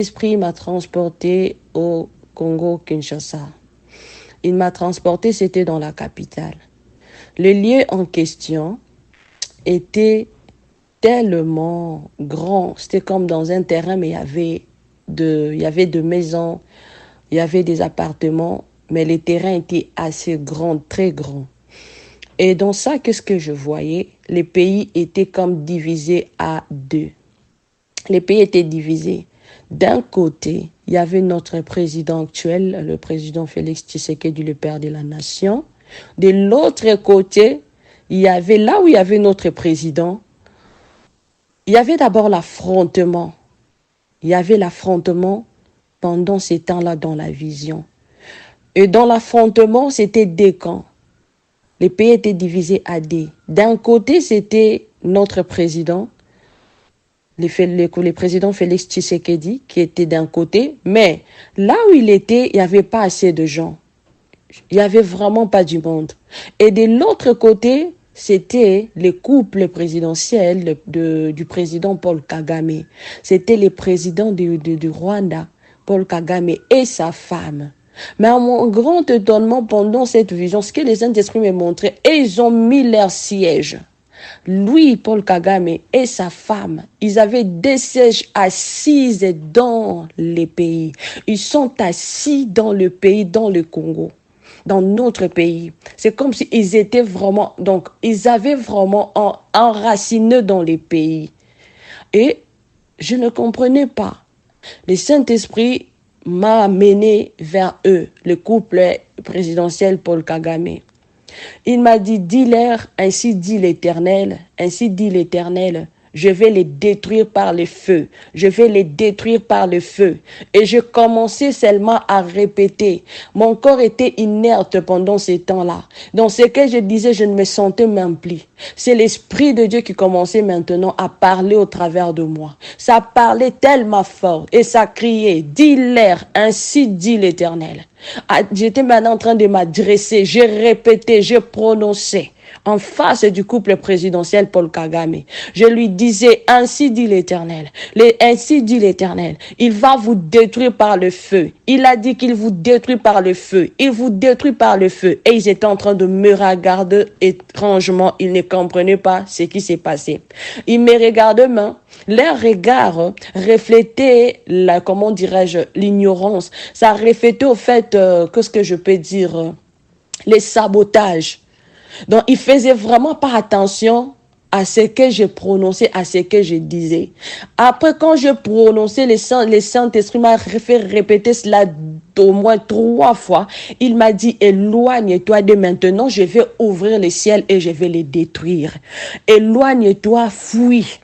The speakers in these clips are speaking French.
L'esprit m'a transporté au Congo-Kinshasa. Il m'a transporté, c'était dans la capitale. Le lieu en question était tellement grand. C'était comme dans un terrain, mais il y avait de maisons, il y avait des appartements, mais les terrains étaient assez grands, très grands. Et dans ça, qu'est-ce que je voyais? Les pays étaient comme divisés à deux. Les pays étaient divisés. D'un côté, il y avait notre président actuel, le président Félix Tshisekedi, le père de la nation. De l'autre côté, il y avait là où il y avait notre président, il y avait d'abord l'affrontement. Il y avait l'affrontement pendant ces temps-là dans la vision. Et dans l'affrontement, c'était deux camps. Les pays étaient divisés à deux. D'un côté, c'était notre président, le président Félix Tshisekedi, qui était d'un côté, mais là où il était, il n'y avait pas assez de gens. Il n'y avait vraiment pas du monde. Et de l'autre côté, c'était le couple présidentiel du président Paul Kagame. C'était le président du Rwanda, Paul Kagame, et sa femme. Mais à mon grand étonnement, pendant cette vision, ce que les Saint-Esprits me montraient, et ils ont mis leur siège. Lui, Paul Kagame et sa femme, ils avaient des sièges assis dans les pays. Ils sont assis dans le pays, dans le Congo, dans notre pays. C'est comme s'ils étaient vraiment, donc ils avaient vraiment enraciné dans les pays. Et je ne comprenais pas. Le Saint-Esprit m'a amené vers eux, le couple présidentiel Paul Kagame. Il m'a dit, dis-leur, ainsi dit l'Éternel, je vais les détruire par le feu. Je vais les détruire par le feu. Et je commençais seulement à répéter. Mon corps était inerte pendant ces temps-là. Dans ce que je disais, je ne me sentais même plus. C'est l'Esprit de Dieu qui commençait maintenant à parler au travers de moi. Ça parlait tellement fort et ça criait, dis-leur, ainsi dit l'Éternel. J'étais maintenant en train de m'adresser, j'ai répété, j'ai prononcé en face du couple présidentiel Paul Kagame. Je lui disais, ainsi dit l'Éternel, ainsi dit l'Éternel, il va vous détruire par le feu. Il a dit qu'il vous détruit par le feu. Il vous détruit par le feu. Et ils étaient en train de me regarder étrangement. Ils ne comprenaient pas ce qui s'est passé. Ils me regardaient, mais leur regard reflétait, comment dirais-je, l'ignorance. Ça reflétait au fait, qu'est-ce que je peux dire, les sabotages. Donc, ils faisaient vraiment pas attention à ce que je prononçais, à ce que je disais. Après, quand je prononçais, le Saint-Esprit m'a fait répéter cela au moins 3 fois. Il m'a dit, éloigne-toi de maintenant, je vais ouvrir le ciel et je vais les détruire. Éloigne-toi, fuis.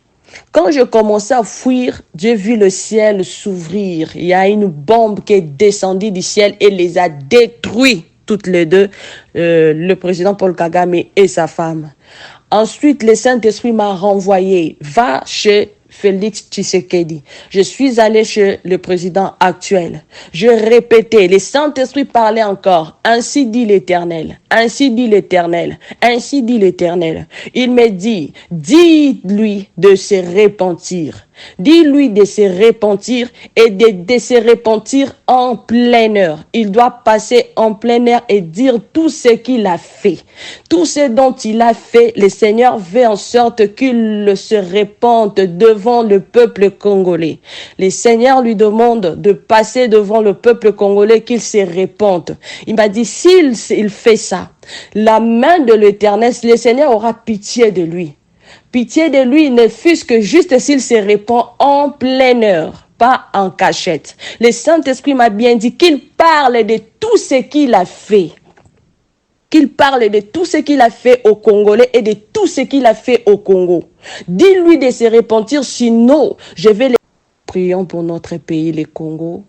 Quand je commençais à fuir, j'ai vu le ciel s'ouvrir. Il y a une bombe qui est descendue du ciel et les a détruits. Toutes les deux, le président Paul Kagame et sa femme. Ensuite, le Saint-Esprit m'a renvoyé. Va chez Félix Tshisekedi. Je suis allé chez le président actuel. Je répétais, le Saint-Esprit parlait encore. Ainsi dit l'Éternel. Ainsi dit l'Éternel. Ainsi dit l'Éternel. Il me dit, dis-lui de se repentir. Dis-lui de se repentir et de se repentir en pleine heure. Il doit passer en plein air et dire tout ce qu'il a fait. Tout ce dont il a fait, le Seigneur veut en sorte qu'il se répande devant le peuple congolais. Le Seigneur lui demande de passer devant le peuple congolais, qu'il se répande. Il m'a dit, s'il fait ça, la main de l'Éternel, le Seigneur aura pitié de lui. Pitié de lui, ne fût-ce que juste s'il se répand en pleine heure, pas en cachette. Le Saint-Esprit m'a bien dit qu'il parle de tout ce qu'il a fait. Qu'il parle de tout ce qu'il a fait aux Congolais et de tout ce qu'il a fait au Congo. Dis-lui de se repentir, sinon je vais les... Prions pour notre pays, le Congo.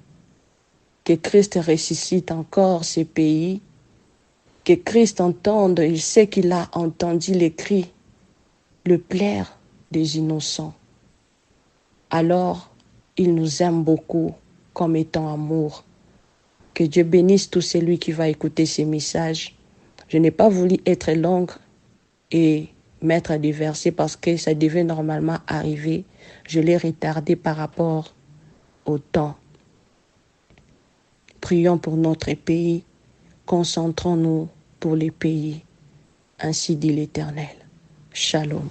Que Christ ressuscite encore ce pays. Que Christ entende, il sait qu'il a entendu les cris, le plaire des innocents. Alors, il nous aime beaucoup comme étant amour. Que Dieu bénisse tout celui qui va écouter ces messages. Je n'ai pas voulu être longue et mettre des versets parce que ça devait normalement arriver. Je l'ai retardé par rapport au temps. Prions pour notre pays, concentrons-nous pour les pays. Ainsi dit l'Éternel. Shalom.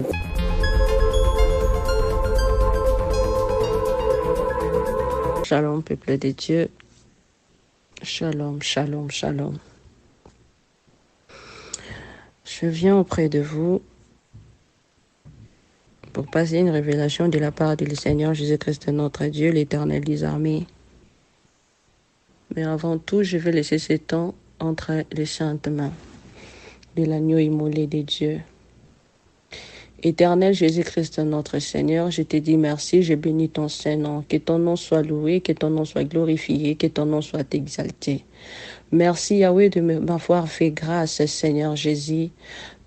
Shalom, peuple de Dieu. Shalom, shalom, shalom. Je viens auprès de vous pour passer une révélation de la part du Seigneur Jésus-Christ, notre Dieu, l'Éternel des armées. Mais avant tout, je vais laisser ce temps entre les saintes mains de l'agneau immolé de Dieu. Éternel Jésus-Christ, notre Seigneur, je te dis merci, je bénis ton Saint-Nom. Que ton nom soit loué, que ton nom soit glorifié, que ton nom soit exalté. Merci Yahweh de m'avoir fait grâce, Seigneur Jésus,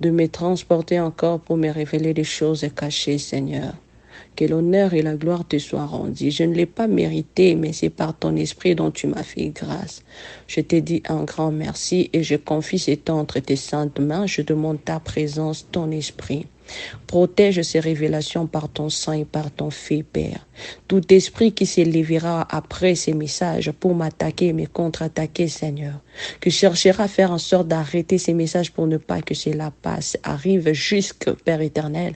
de me transporter encore pour me révéler des choses cachées, Seigneur. Que l'honneur et la gloire te soient rendus. Je ne l'ai pas mérité, mais c'est par ton esprit dont tu m'as fait grâce. Je te dis un grand merci et je confie ces temps entre tes saintes mains. Je demande ta présence, ton esprit. Protège ces révélations par ton sang et par ton feu, Père. Tout esprit qui s'élèvera après ces messages pour m'attaquer et me contre-attaquer, Seigneur, que cherchera à faire en sorte d'arrêter ces messages pour ne pas que cela passe, arrive jusque, Père éternel,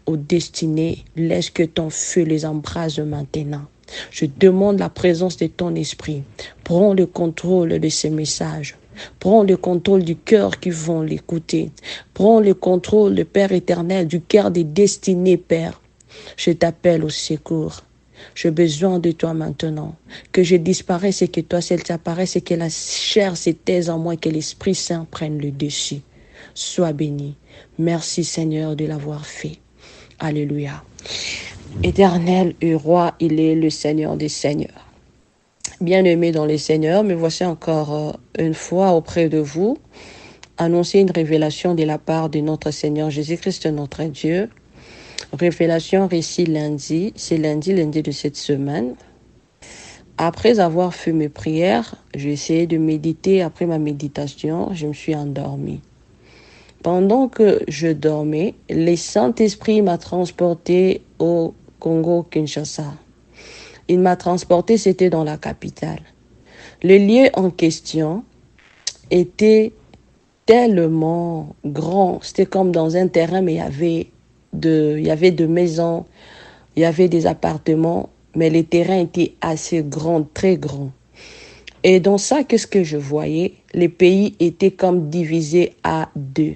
aux destinées. Laisse que ton feu les embrase maintenant. Je demande la présence de ton esprit. Prends le contrôle de ces messages. Prends le contrôle du cœur qui vont l'écouter. Prends le contrôle, le Père éternel, du cœur des destinées, Père. Je t'appelle au secours. J'ai besoin de toi maintenant. Que je disparaisse et que toi seul t'apparaisse et que la chair s'étaise en moi et que l'Esprit Saint prenne le dessus. Sois béni. Merci Seigneur de l'avoir fait. Alléluia. Éternel et roi, il est le Seigneur des Seigneurs. Bien-aimé dans les Seigneurs, me voici encore une fois auprès de vous, annoncer une révélation de la part de notre Seigneur Jésus-Christ, notre Dieu. Révélation récit lundi, c'est lundi de cette semaine. Après avoir fait mes prières, j'ai essayé de méditer. Après ma méditation, je me suis endormie. Pendant que je dormais, le Saint-Esprit m'a transporté au Congo-Kinshasa. Il m'a transporté, c'était dans la capitale. Le lieu en question était tellement grand. C'était comme dans un terrain, mais il y avait de maisons, il y avait des appartements, mais le terrain était assez grand, très grand. Et dans ça, qu'est-ce que je voyais? Les pays étaient comme divisés à deux.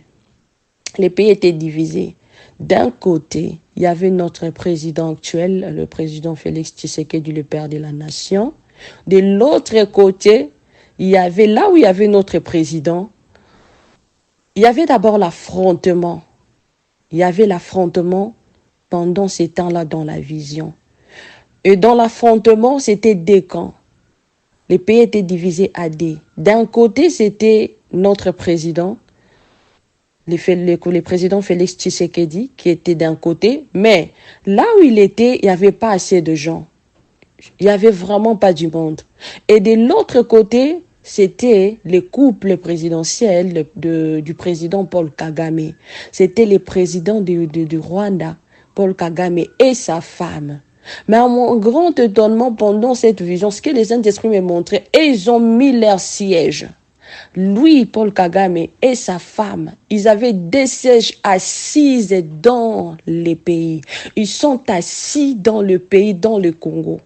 Les pays étaient divisés. D'un côté, il y avait notre président actuel, le président Félix Tshisekedi, le père de la nation. De l'autre côté, il y avait là où il y avait notre président, il y avait d'abord l'affrontement. Il y avait l'affrontement pendant ces temps-là dans la vision. Et dans l'affrontement, c'était deux camps. Les pays étaient divisés à deux. D'un côté, c'était notre président, le président Félix Tshisekedi, qui était d'un côté, mais là où il était, il n'y avait pas assez de gens. Il n'y avait vraiment pas du monde. Et de l'autre côté, c'était le couple présidentiel du président Paul Kagame. C'était le président du Rwanda, Paul Kagame, et sa femme. Mais à mon grand étonnement, pendant cette vision, ce que les Saint-Esprits me montraient, et ils ont mis leur siège. Lui, Paul Kagame et sa femme, ils avaient des sièges assis dans les pays. Ils sont assis dans le pays, dans le Congo,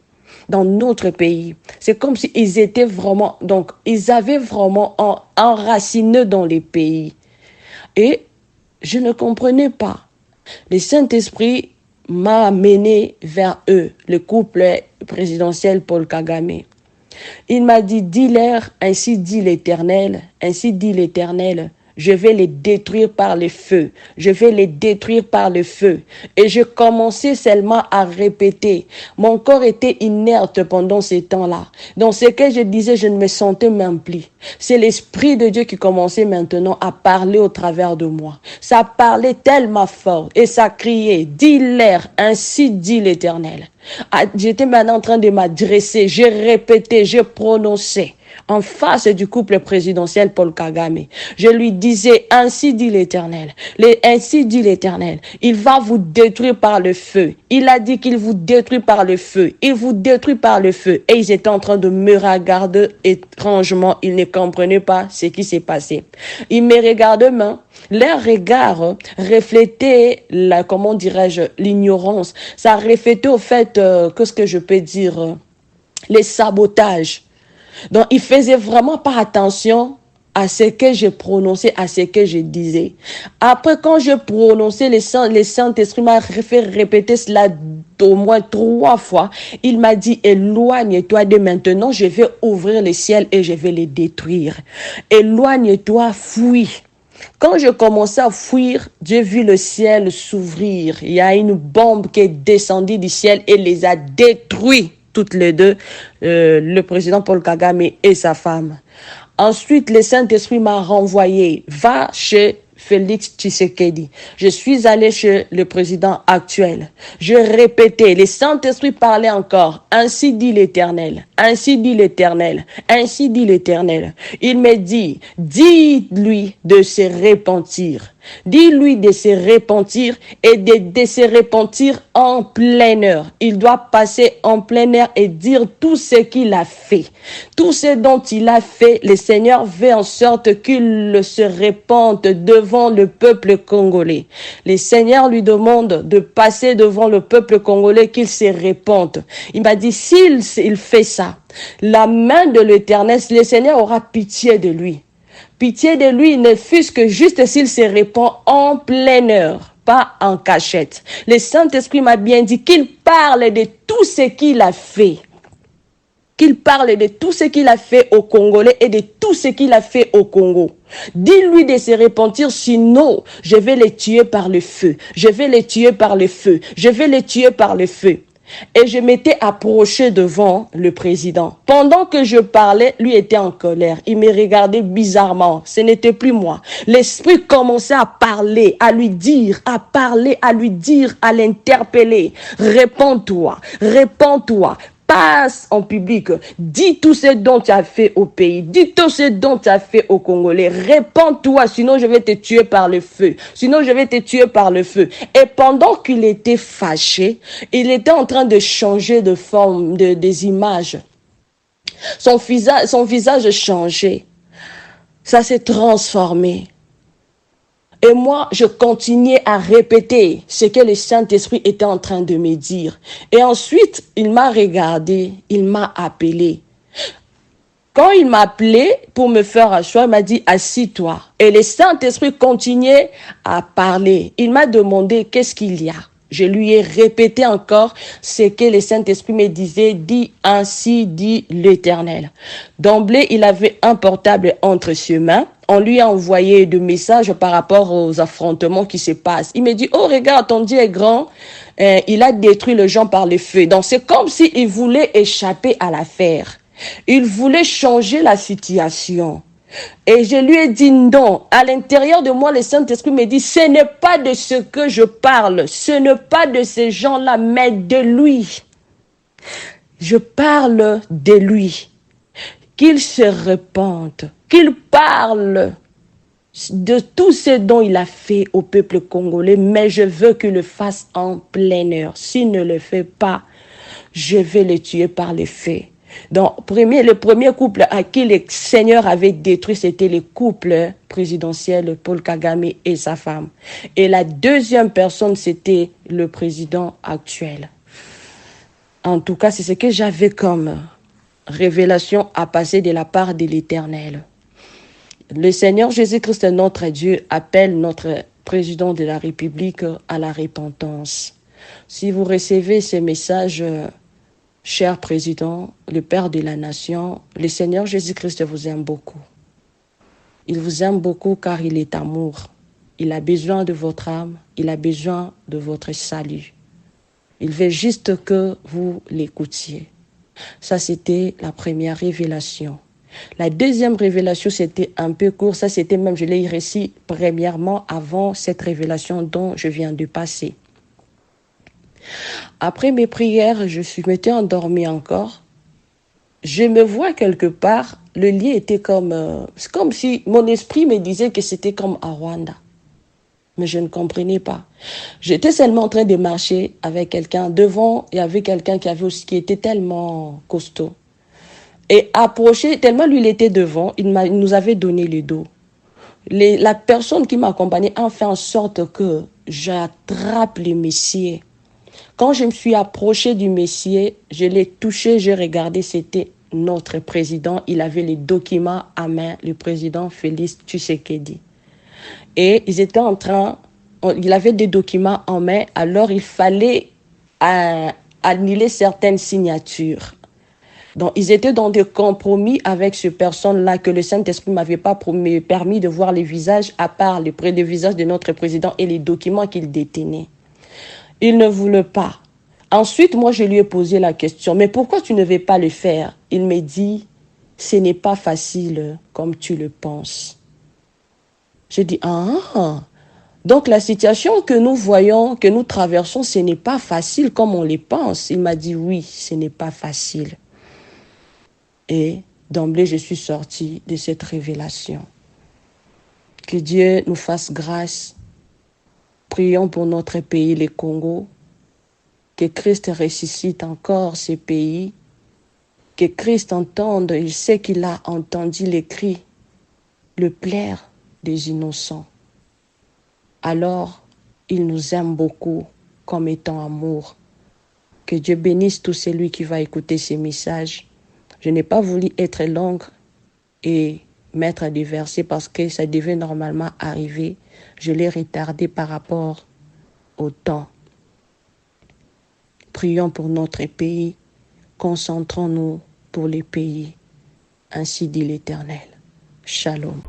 dans notre pays. C'est comme s'ils étaient vraiment, donc ils avaient vraiment enraciné dans les pays. Et je ne comprenais pas. Le Saint-Esprit m'a amené vers eux, le couple présidentiel Paul Kagame. Il m'a dit, dis-leur, ainsi dit l'Éternel, je vais les détruire par le feu. Je vais les détruire par le feu. Et je commençais seulement à répéter. Mon corps était inerte pendant ces temps-là. Dans ce que je disais, je ne me sentais même plus. C'est l'Esprit de Dieu qui commençait maintenant à parler au travers de moi. Ça parlait tellement fort et ça criait, dis-leur, ainsi dit l'Éternel. J'étais maintenant en train de m'adresser. J'ai répété, j'ai prononcé. en face du couple présidentiel Paul Kagame. Je lui disais, ainsi dit l'Éternel, ainsi dit l'Éternel, il va vous détruire par le feu. Il a dit qu'il vous détruit par le feu. Il vous détruit par le feu. Et ils étaient en train de me regarder étrangement. Ils ne comprenaient pas ce qui s'est passé. Ils me regardaient, mais leur regard reflétait, comment dirais-je, l'ignorance. Ça reflétait au fait, qu'est-ce que je peux dire, les sabotages. Donc, il faisait vraiment pas attention à ce que je prononçais, à ce que je disais. Après, quand je prononçais, le Saint-Esprit m'a fait répéter cela au moins 3 fois. Il m'a dit, éloigne-toi de maintenant, je vais ouvrir le ciel et je vais les détruire. Éloigne-toi, fuis. Quand je commençais à fuir, j'ai vu le ciel s'ouvrir. Il y a une bombe qui est descendue du ciel et les a détruits. Toutes les deux, le président Paul Kagame et sa femme. Ensuite, le Saint-Esprit m'a renvoyé. Va chez Félix Tshisekedi. Je suis allé chez le président actuel. Je répétais, le Saint-Esprit parlait encore. Ainsi dit l'Éternel. Ainsi dit l'Éternel. Ainsi dit l'Éternel. Il me dit, dis-lui de se repentir. Dis-lui de se repentir et de se repentir en plein air. Il doit passer en plein air et dire tout ce qu'il a fait. Tout ce dont il a fait, le Seigneur veut en sorte qu'il se repente devant le peuple congolais. Le Seigneur lui demande de passer devant le peuple congolais, qu'il se repente. Il m'a dit, s'il fait ça, la main de l'Éternel, le Seigneur aura pitié de lui. Pitié de lui, ne fût-ce que juste s'il se répand en pleine heure, pas en cachette. Le Saint-Esprit m'a bien dit qu'il parle de tout ce qu'il a fait. Qu'il parle de tout ce qu'il a fait aux Congolais et de tout ce qu'il a fait au Congo. Dis-lui de se repentir, sinon je vais les tuer par le feu. Je vais les tuer par le feu. Je vais les tuer par le feu. Et je m'étais approché devant le président. Pendant que je parlais, lui était en colère. Il me regardait bizarrement. Ce n'était plus moi. L'esprit commençait à parler, à lui dire, à parler, à lui dire, à l'interpeller. Réponds-toi, réponds-toi. Passe en public, dis tout ce dont tu as fait au pays, dis tout ce dont tu as fait aux Congolais, répands-toi, sinon je vais te tuer par le feu, sinon je vais te tuer par le feu. Et pendant qu'il était fâché, il était en train de changer de forme, des images. Son visage changeait, ça s'est transformé. Et moi, je continuais à répéter ce que le Saint-Esprit était en train de me dire. Et ensuite, il m'a regardé, il m'a appelé. Quand il m'a appelé pour me faire asseoir, il m'a dit, assis-toi. Et le Saint-Esprit continuait à parler. Il m'a demandé, qu'est-ce qu'il y a? Je lui ai répété encore ce que le Saint-Esprit me disait, dit ainsi dit l'Éternel. D'emblée, il avait un portable entre ses mains. On lui a envoyé des messages par rapport aux affrontements qui se passent. Il me dit, oh regarde, ton Dieu est grand, il a détruit les gens par le feu. Donc c'est comme s'il voulait échapper à l'affaire. Il voulait changer la situation. Et je lui ai dit non. À l'intérieur de moi, le Saint-Esprit me dit, ce n'est pas de ce que je parle. Ce n'est pas de ces gens-là, mais de lui. Je parle de lui. Qu'il se repente. Qu'il parle de tout ce dont il a fait au peuple congolais. Mais je veux qu'il le fasse en plein air. S'il ne le fait pas, je vais le tuer par les faits. Donc, le premier couple à qui le Seigneur avait détruit, c'était le couple présidentiel Paul Kagame et sa femme. Et la deuxième personne, c'était le président actuel. En tout cas, c'est ce que j'avais comme révélation à passer de la part de l'Éternel. Le Seigneur Jésus-Christ, notre Dieu, appelle notre président de la République à la repentance. Si vous recevez ces messages, cher président, le Père de la nation, le Seigneur Jésus-Christ vous aime beaucoup. Il vous aime beaucoup car il est amour. Il a besoin de votre âme, il a besoin de votre salut. Il veut juste que vous l'écoutiez. Ça, c'était la première révélation. La deuxième révélation, c'était un peu court. Ça, c'était même, je l'ai réussi premièrement avant cette révélation dont je viens de passer. Après mes prières, m'étais endormie encore. Je me vois quelque part, le lien était comme... c'est comme si mon esprit me disait que c'était comme à Rwanda. Mais je ne comprenais pas. J'étais seulement en train de marcher avec quelqu'un. Devant, il y avait quelqu'un qui était tellement costaud. Et approché, tellement lui il était devant, il nous avait donné le dos. La personne qui m'accompagnait a fait en sorte que j'attrape le messier. Quand je me suis approchée du messier, je l'ai touché, j'ai regardé, c'était notre président. Il avait les documents à main, le président Félix Tshisekedi. Et ils étaient en train, il avait des documents en main, alors il fallait annuler certaines signatures. Donc, ils étaient dans des compromis avec ces personnes-là que le Saint-Esprit ne m'avait pas permis de voir les visages, à part le visage de notre président et les documents qu'il détenait. Il ne voulait pas. Ensuite, moi, je lui ai posé la question, mais pourquoi tu ne veux pas le faire? Il me dit, ce n'est pas facile comme tu le penses. Je dis, ah, donc la situation que nous voyons, que nous traversons, ce n'est pas facile comme on le pense. Il m'a dit, oui, ce n'est pas facile. Et d'emblée, je suis sortie de cette révélation. Que Dieu nous fasse grâce. Prions pour notre pays, le Congo. Que Christ ressuscite encore ce pays. Que Christ entende, il sait qu'il a entendu les cris, le pleur des innocents. Alors, il nous aime beaucoup comme étant amour. Que Dieu bénisse tout celui qui va écouter ces messages. Je n'ai pas voulu être longue et mettre des versets parce que ça devait normalement arriver. Je l'ai retardé par rapport au temps. Prions pour notre pays. Concentrons-nous pour les pays. Ainsi dit l'Éternel. Shalom.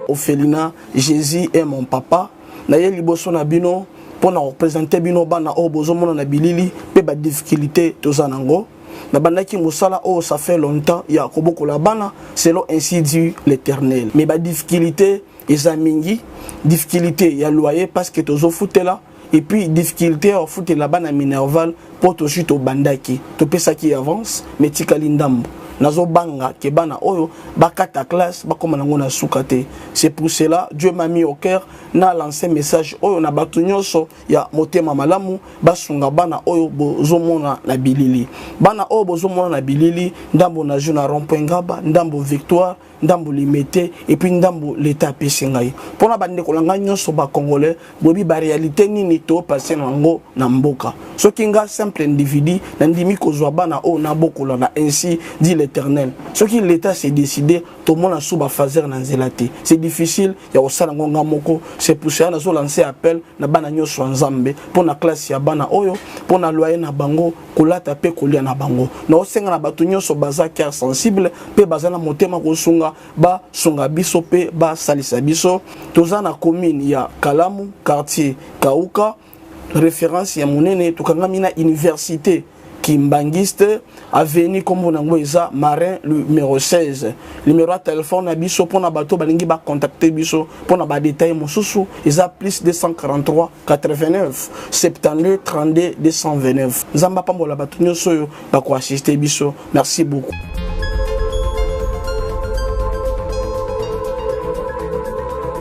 Ophelina, Jésus est mon papa. Naye liboso na bino pour représenter bino bana o bozomona na bilili pe ba difficulté tozanango. Na bandaki musala o ça fait longtemps ya kobokola bana selon ainsi dit l'Éternel. Mais ba difficulté ezamingi, difficulté ya loyer parce que tozo futela et puis difficulté au foot la bana minerval pour to chute au bandaki. To pesa qui avance mais tikali ndambo. Nazo banga ke bana oyo bakata classe bakoma nango na sukate. C'est pour cela Dieu m'a mis au cœur na lancé message oyo na batu nyonso ya motema malamu basunga bana oyo bozomona na bilili. Bana oyo bozomona na bilili ndambo na juna rond-point Ngaba, ndambo Victoire, ndambo Limete et puis ndambo l'état pesingai. Pona bande kolanga nyonso ba congolais bobi ba réalité nini to passer nango na mboka. Soki nga simple individu na ndimi kozwa bana oyo na bokola na ainsi dit l'Éternel. Ce qui l'État s'est décidé, tout le monde a souba fazer dans zelate. C'est difficile, il y a aussi un ngonga moko. C'est pour ça que nous lancé appel na bana nyoso nzambe pour na classe ya bana oyo, pour na loyer na bango, kolata pe kolia na bango. Na osenga na batu nyoso baza cœur sensible, pe baza na motema kosunga ba sunga biso pe ba salisa biso. Toza na commune ya Kalamu, quartier Kauka, référence ya monene tukangami na université Kimbangiste, avenue comme on a Marin, le numéro 16. Le numéro de téléphone à biso pour na bateau balingi ba contacter biso pour na ba détail mosusu, ils a plus 243 89 72 32 229. Zamba pambola bato nyoso ba ko assister biso. Merci beaucoup.